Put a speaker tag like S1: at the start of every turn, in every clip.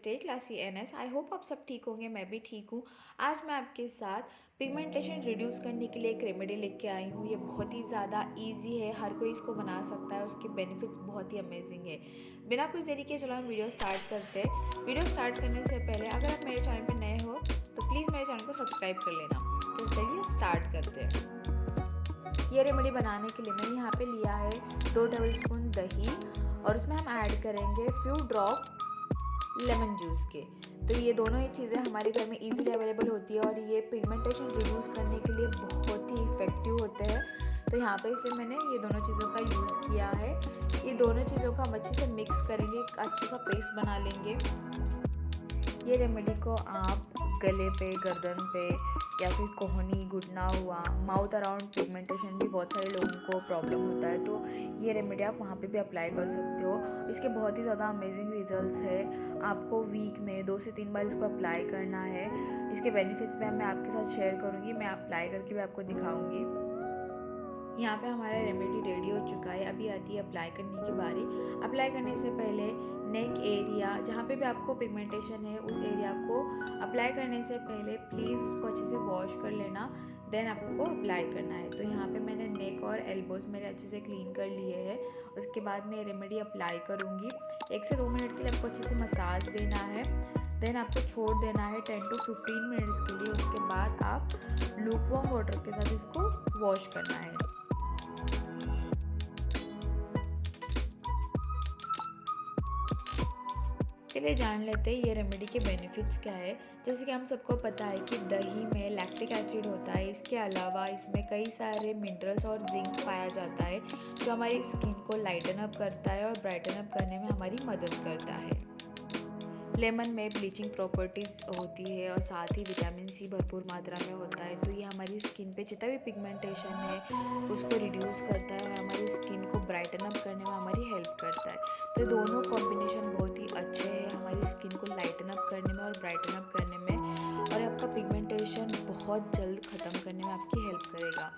S1: Stay classy NS. I hope आप सब ठीक होंगे, मैं भी ठीक हूँ। आज मैं आपके साथ पिगमेंटेशन रिड्यूस करने के लिए एक रेमेडी लेके आई हूँ। ये बहुत ही ज़्यादा इजी है, हर कोई इसको बना सकता है। उसके बेनिफिट्स बहुत ही अमेजिंग है। बिना कुछ देरी के चलो हम वीडियो स्टार्ट करते हैं। वीडियो स्टार्ट करने से पहले अगर आप मेरे चैनल पर नए हो तो प्लीज़ मेरे चैनल को सब्सक्राइब कर लेना। तो चलिए स्टार्ट करते हैं। ये रेमेडी बनाने के लिए मैंने यहाँ पे लिया है 2 टेबलस्पून दही और उसमें हम ऐड करेंगे फ्यू ड्रॉप लेमन जूस के। तो ये दोनों ही चीज़ें हमारे घर में इजीली अवेलेबल होती है और ये पिगमेंटेशन रिड्यूस करने के लिए बहुत ही इफ़ेक्टिव होते हैं। तो यहाँ पे इसलिए मैंने ये दोनों चीज़ों का यूज़ किया है। ये दोनों चीज़ों का हम अच्छे से मिक्स करेंगे, एक अच्छा सा पेस्ट बना लेंगे। ये रेमेडी को आप गले पे, गर्दन पे या फिर कोहनी, घुटना हुआ, माउथ अराउंड पिगमेंटेशन भी बहुत सारे लोगों को प्रॉब्लम होता है, तो ये रेमेडी आप वहाँ पे भी अप्लाई कर सकते हो। इसके बहुत ही ज़्यादा अमेजिंग रिजल्ट्स है। आपको वीक में 2 से 3 बार इसको अप्लाई करना है। इसके बेनिफिट्स भी मैं आपके साथ शेयर करूँगी, मैं अप्लाई करके भी आपको दिखाऊँगी। यहाँ पे हमारा रेमेडी रेडी हो चुका है। अभी आती है अप्लाई करने की बारी। अप्लाई करने से पहले नेक एरिया, जहाँ पे भी आपको पिगमेंटेशन है, उस एरिया को अप्लाई करने से पहले प्लीज़ उसको अच्छे से वॉश कर लेना, देन आपको अप्लाई करना है। तो यहाँ पे मैंने नेक और एल्बोज़ मेरे अच्छे से क्लीन कर लिए हैं। उसके बाद मैं रेमेडी अप्लाई करूँगी। 1 से 2 मिनट के लिए आपको अच्छे से मसाज देना है, देन आपको छोड़ देना है 10 to 15 मिनट्स के लिए। उसके बाद आप लूकवार्म वाटर के साथ इसको वॉश करना है। चलिए जान लेते हैं ये रेमेडी के बेनिफिट्स क्या है। जैसे कि हम सबको पता है कि दही में लैक्टिक एसिड होता है। इसके अलावा इसमें कई सारे मिनरल्स और जिंक पाया जाता है, जो हमारी स्किन को लाइटन अप करता है और ब्राइटन अप करने में हमारी मदद करता है। लेमन में ब्लीचिंग प्रॉपर्टीज़ होती है और साथ ही विटामिन सी भरपूर मात्रा में होता है, तो ये हमारी स्किन पे जितना भी पिगमेंटेशन है उसको रिड्यूस करता है और हमारी स्किन को ब्राइटन अप करने में हमारी हेल्प करता है। तो दोनों कॉम्बिनेशन बहुत ही अच्छे हैं हमारी स्किन को लाइटन अप करने में और ब्राइटन अप करने में, और आपका पिगमेंटेशन बहुत जल्द ख़त्म करने में आपकी हेल्प करेगा।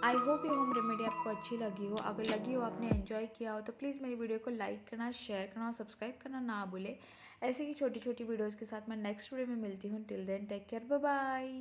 S1: आई होप ये होम रेमेडी आपको अच्छी लगी हो। अगर लगी हो, आपने एंजॉय किया हो, तो प्लीज़ मेरी वीडियो को लाइक करना, शेयर करना और सब्सक्राइब करना ना भूले। ऐसी ही छोटी छोटी वीडियोज़ के साथ मैं नेक्स्ट वीडियो में मिलती हूँ। Till then take care, bye bye.